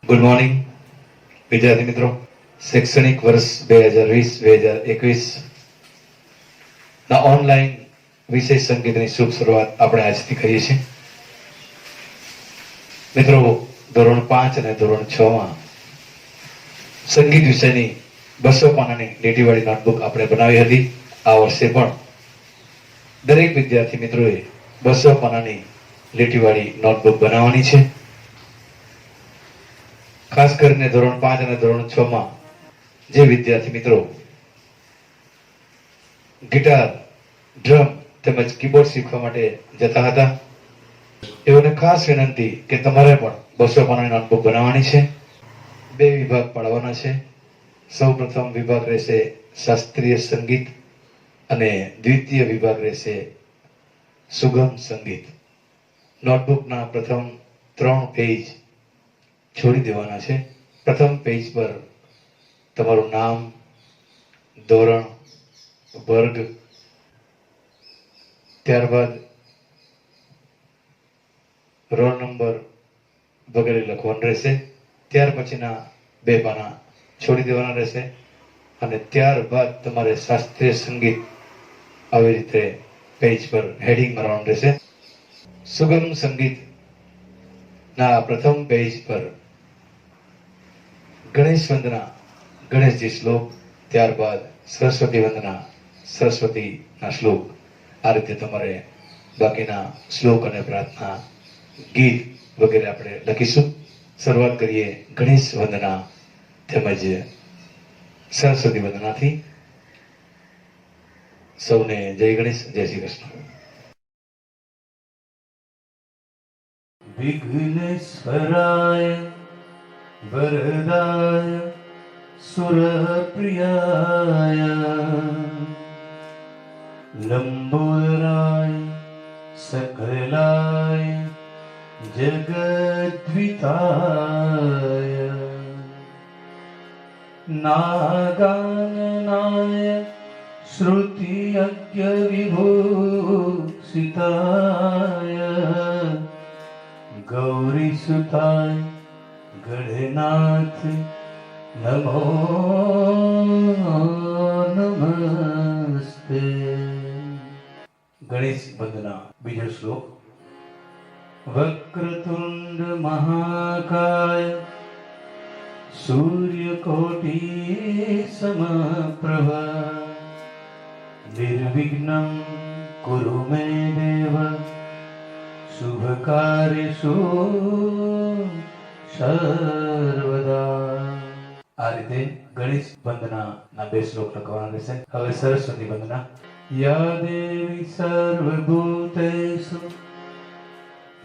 Good morning વિદ્યાર્થી મિત્રો. શૈક્ષણિક વર્ષ 2020-2021 ના ઓનલાઈન વિષય સંગીતની શુભ શરૂઆત આપણે આજથી કરીએ છીએ. મિત્રો, ધોરણ 5 અને ધોરણ 6 માં સંગીત વિષયની 200 પાનાની લીટીવાળી નોટબુક આપણે બનાવી હતી. આ વર્ષે પણ દરેક વિદ્યાર્થી મિત્રોએ 200 પાનાની લીટીવાળી નોટબુક બનાવવાની છે. ખાસ કરીને ધોરણ 5 અને ધોરણ 6 માં જે વિદ્યાર્થી મિત્રો ગિટાર, ડ્રમ તેમજ કીબોર્ડ શીખવા માટે જતા હતા, એઓને ખાસ વિનંતી કે તમારે પણ 200 પાનાની નોટબુક બનાવવાની છે. 2 વિભાગ પાડવાના છે. સૌ પ્રથમ વિભાગ રહેશે શાસ્ત્રીય સંગીત અને દ્વિતીય વિભાગ રહેશે સુગમ સંગીત. નોટબુકના પ્રથમ 3 પેજ છોડી દેવાના છે. પ્રથમ પેજ પર તમારું નામ, ધોરણ, વર્ગ, ત્યારબાદ રોલ નંબર વગેરે લખવાનું રહેશે. ત્યાર પછીના 2 પાના છોડી દેવાના રહેશે અને ત્યારબાદ તમારે શાસ્ત્રીય સંગીત આવી રીતે પેજ પર હેડિંગ મારવાનું રહેશે. સુગમ સંગીતના પ્રથમ પેજ પર ગણેશ વંદના, ગણેશજી શ્લોક, ત્યારબાદ સરસ્વતી વંદના, સરસ્વતીના શ્લોક. આ રીતે તમારે બાકીના શ્લોક અને પ્રાર્થના, ગીત વગેરે આપણે લખીશું. શરૂઆત કરીએ ગણેશ વંદના તેમજ સરસ્વતી વંદનાથી. સૌને જય ગણેશ, જય શ્રી કૃષ્ણ. વિઘ્નેશ્વરાય વરદાય સુરપ્રિયાય લંબોદરાય સકલાય જગદ્વિતાય નાગાનનાય શ્રુતિયજ્ઞ વિભૂષિતાય ગૌરીસુતાય ગણનાથ નમો નમસ્તે. ગણેશ વંદના બીજો શ્લોક. વક્રતુંડ મહાકાય સૂર્યકોટી સમપ્રભ નિર્વિઘ્નં કુરુ મે દેવ શુભ કાર્યેષુ સર્વદા. આ રીતે ગણેશ વંદનાના 2 શ્લોક લખવાના રહેશે. હવે સરસ્વતી વંદના. યા દેવી સર્વભૂતેષુ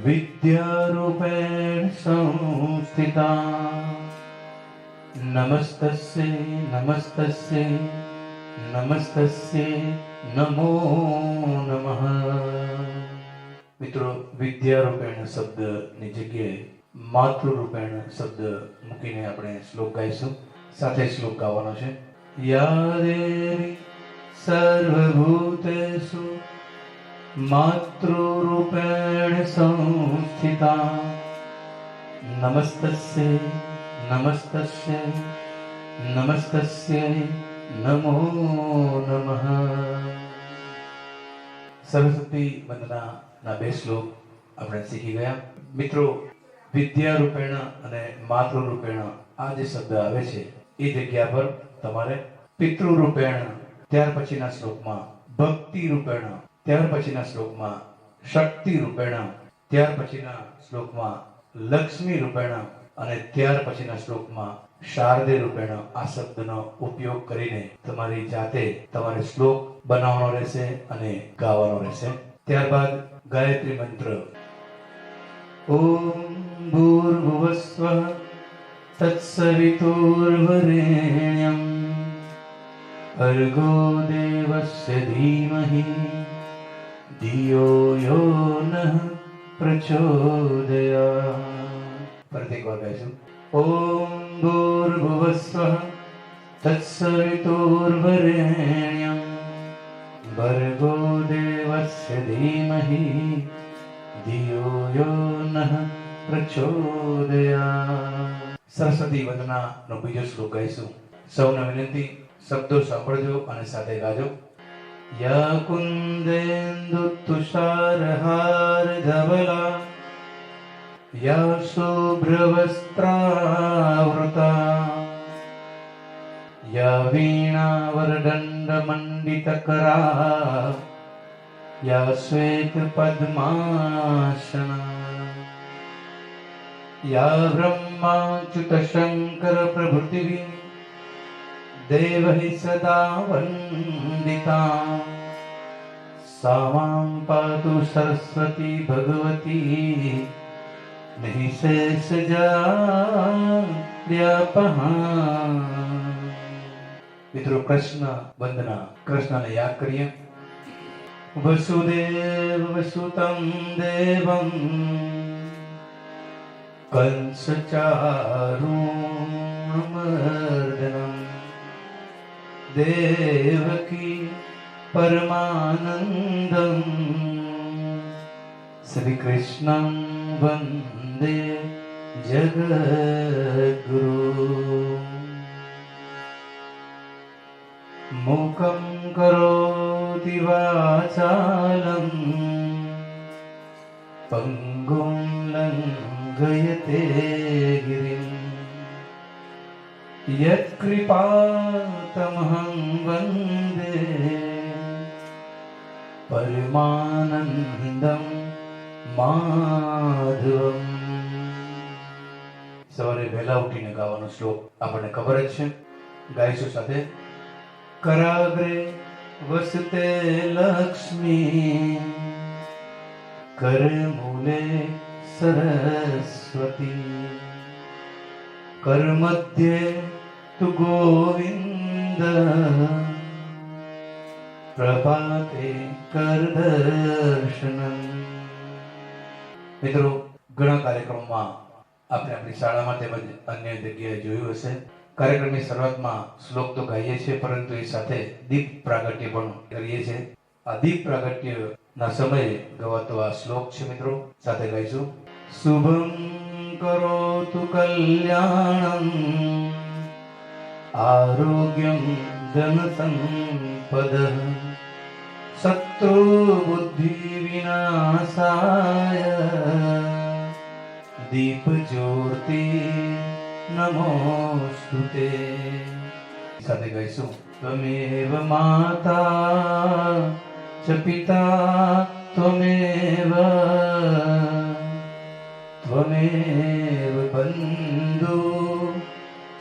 વિદ્યારૂપેણ સંસ્થિતા નમસ્તસ્યૈ નમસ્તસ્યૈ નમસ્તસ્યૈ નમો નમઃ. મિત્રો, વિદ્યારૂપેણ શબ્દની જગ્યાએ માતૃરૂપેણ શબ્દ મૂકીને આપણે શ્લોક ગાઈશું. સાથે શ્લોક ગાવાનો છે. યા દેવી સર્વભૂતેષુ માતૃરૂપેણ સંસ્થિતા નમસ્તસ્યૈ નમસ્તસ્યૈ નમસ્તસ્યૈ નમો નમઃ. સરસ્વતી વંદનાના 2 શ્લોક આપણે શીખી ગયા. મિત્રો, વિદ્યારૂપેણ અને માતૃરૂપેણ આ જે શબ્દ આવે છે એ જગ્યા પર તમારે પિતૃરૂપેણ, ત્યાર પછીના શ્લોકમાં ભક્તિરૂપેણ, ત્યાર પછીના શ્લોકમાં શક્તિરૂપેણ, ત્યાર પછીના શ્લોકમાં લક્ષ્મીરૂપેણ અને ત્યાર પછીના શ્લોકમાં શારદેયરૂપેણ આ શબ્દનો ઉપયોગ કરીને તમારી જાતે તમારે શ્લોક બનાવવાનો રહેશે અને ગાવાનો રહેશે. ત્યારબાદ ગાયત્રી મંત્ર. ઓમ ભૂર્ભુવસ્વઃ તત્સવિતુર્વરેણ્યં ભર્ગો દેવસ્ય ધીમહિ ધિયો યો નઃ પ્રચોદયાત. ફરીથી એકવાર ગાઈશું. ઓમ ભૂર્ભુવસ્વઃ તત્સવિતુર્વરેણ્યં ભર્ગો દેવસ્ય ધીમહિ ધિયો યો નઃ પ્રચોદયાત. સરસ્વતી વંદનાનો બીજો શ્લોક ગાઈશું. સૌને વિનંતી, શબ્દો સાંભળજો અને સાથે ગાજો. યા કુંદેન્દુ તુષારહાર ધવલા યા શુભ્રવસ્ત્રાવૃતા યા વીણાવરદંડમંડિતકરા યા શ્વેતપદ્માસના યા બ્રહ્માચ્યુતશંકર પ્રભૃતિભિः દેવૈः સદા વંદિતા सा માં પાતુ સરસ્વતી ભગવતી નિઃશેષજાડ્યાપહા. મિત્રો, કૃષ્ણ વંદના, કૃષ્ણને યાદ કરીએ. વસુદેવ વસુતં દેવં કંસચારૂણમર્દનમ દેવકી પરમાનંદમ શ્રી કૃષ્ણં વંદે જગદ્ગુરુ. મૂકં કરોતિ વાચાલં પંગું લંઘયતે ગિરિં યત્કૃપાતમહં વંદે પરમાનંદમ માધવમ. સવારે વહેલા ઉઠીને ગાવાનો શ્લોક આપણને ખબર જ છે, ગાઈશું સાથે. કરાગ્રે વસતે લક્ષ્મી કરમૂલે સરસ્વતી કરમધ્યે તુ ગોવિંદ પ્રભાતે કરદર્શનમ. મિત્રો, ઘણા કાર્યક્રમોમાં આપણે આપણી શાળામાં તેમજ અન્ય જગ્યાએ જોયું હશે, કાર્યક્રમની શરૂઆતમાં શ્લોક તો ગાઈએ છીએ, પરંતુ એ સાથે દીપ પ્રાગટ્ય પણ કરીએ છીએ. આ દીપ પ્રાગટ્યના સમયે ગવાતો આ શ્લોક છે મિત્રો, સાથે ગાઈશું. શુભમ કરોતુ કલ્યાણમ આરોગ્યમ ધન સંપદઃ શત્રુ બુદ્ધિ વિનાશાય દીપ જ્યોતિ નમોસ્તુતે. સાથે ગાઈશું. ત્વમેવ માતા ચ પિતા ત્વમેવ ત્વમેવ બંધુ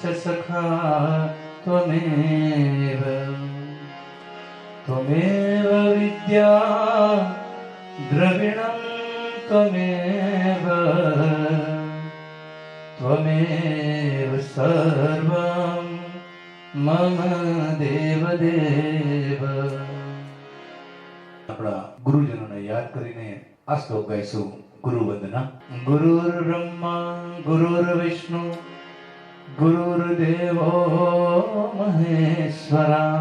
ચ સખા ત્વમેવ ત્વમેવ વિદ્યા દ્રવિણં ત્વમેવ ત્વમેવ સર્વં મમ દેવદેવ. આપણા ગુરુજનોને યાદ કરીને આ શ્લોક ગાઈશું. ગુરુ વંદના. ગુરુર બ્રહ્મા ગુરુર વિષ્ણુ ગુરુર્દેવો મહેશ્વરા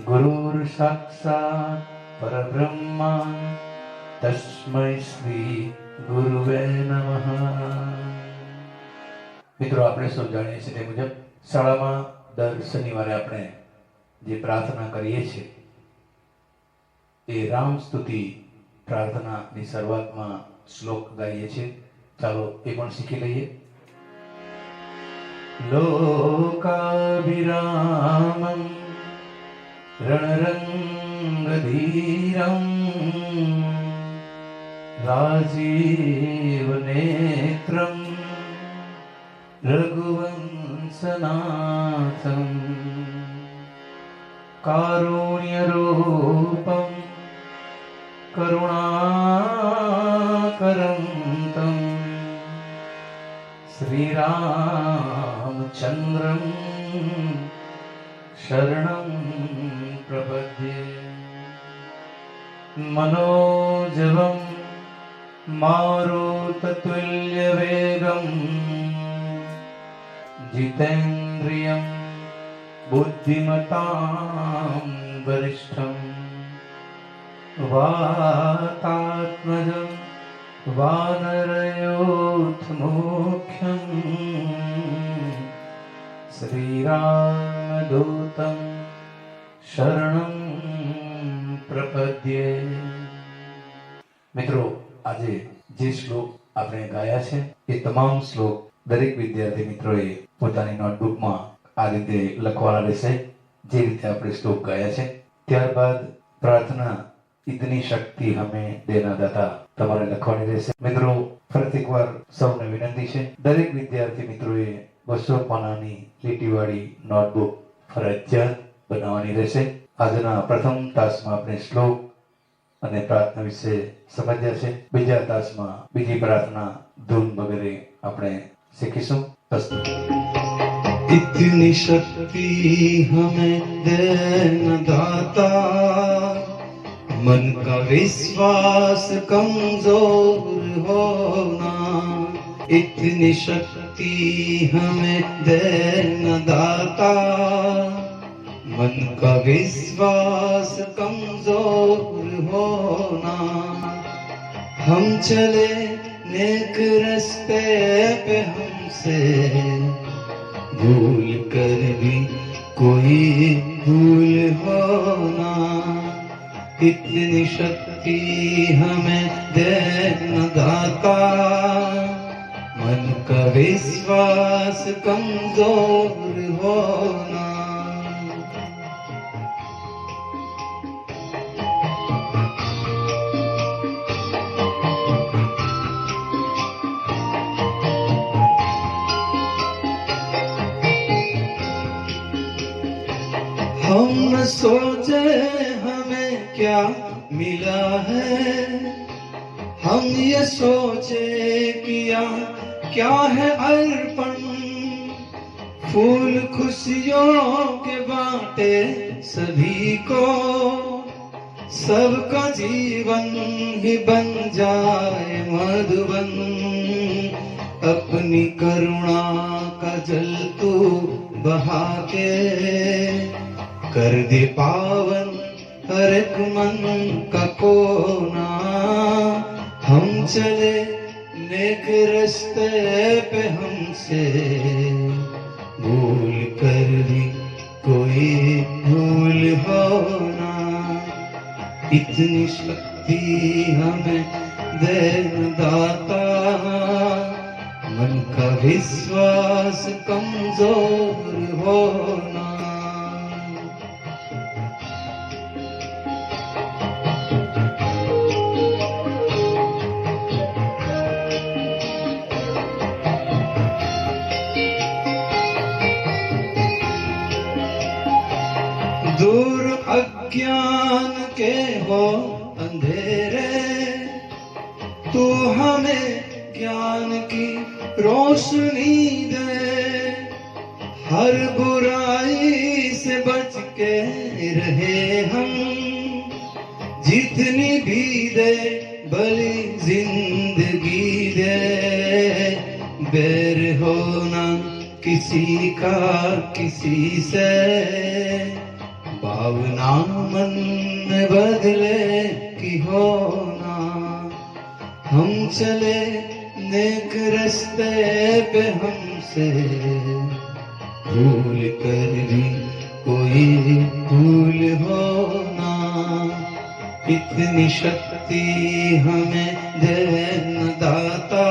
ગુરુર સાક્ષાત પરબ્રહ્મા તસ્મૈ શ્રી ગુરુવે નમઃ. મિત્રો, આપણે સૌ જાણીએ છીએ તે મુજબ શાળામાં દર શનિવારે આપણે જે પ્રાર્થના કરીએ છીએ એ રામ સ્તુતિ પ્રાર્થનાની શરૂઆતમાં શ્લોક ગાઈએ છીએ. ચાલો એ પણ શીખી લઈએ. લોકાભિરામં રણરંગધીરં રાજીવનેત્રં રઘુવંશનાથં કારુણ્યરૂપં કરુણાકરં तं શ્રીરામચંદ્રં શરણં પ્રપદ્યે. મનોજવં મારુતતુલ્યવેગં જીતેન્દ્રિયં બુદ્ધિમતાં વરિષ્ઠં વાતાત્મજં वानरयोथमुख्यम् श्रीरामदूतं शरणं प्रपद्ये। મિત્રો, આજે જે શ્લોક આપણે ગાયા છે એ તમામ શ્લોક દરેક વિદ્યાર્થી મિત્રોએ પોતાની નોટબુકમાં આ રીતે લખવાના રહેશે, જે રીતે આપણે શ્લોક ગાયા છે. ત્યારબાદ પ્રાર્થના ઇતની શક્તિ હમે દેના દાતા તમારે લખવાની રહેશે. મિત્રો, ફરી એકવાર સૌને વિનંતી છે, દરેક વિદ્યાર્થી મિત્રોએ 200 પાનાની લીટીવાળી નોટબુક ફરજિયાત બનાવવાની રહેશે. આજના પ્રથમ તાસમાં આપણે શ્લોક અને પ્રાર્થના વિશે સમજ્યા છે. બીજા તાસમાં બીજી પ્રાર્થના, ધૂન વગેરે આપણે શીખીશું. इतनी शक्ति हमें देना दाता, मन का विश्वास कमजोर होना. इतनी शक्ति हमें देना दाता, मन का विश्वास कमजोर होना. हम चले नेक रस्ते पे हमसे भूल कर भी कोई भूल होना. इतनी शक्ति हमें देना दाता, मन का विश्वास कमजोर होना. हम न सोचे हमें क्या मिला है, हम ये सोचे किया क्या है अर्पण. फूल खुशियों के बांटे सभी को, सबका जीवन ही बन जाए मधुबन. अपनी करुणा का जल तू बहा के कर दे पावन हर एक मन का कोना. हम चले नेक रस्ते पे हमसे भूल कर भी कोई भूल होना. इतनी शक्ति हमें देना दाता, मन का विश्वास कमजोर होना. दूर अज्ञान के हो अंधेरे, तू हमें ज्ञान की रोशनी दे. हर बुराई से बच के रहे हम, जितनी भी दे भली जिंदगी दे. बैर होना किसी का किसी से, भावना मन में बदले की होना. हम चले नेक रस्ते पे हमसे भूल कर भी कोई भूल होना. इतनी शक्ति हमें देना दाता,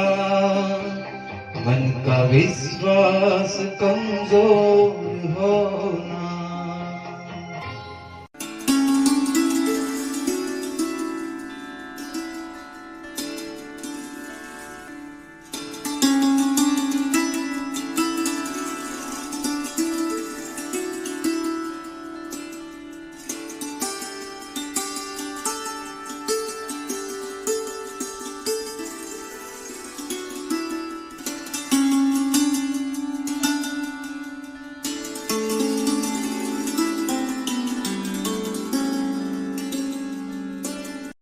मन का विश्वास कमजोर हो.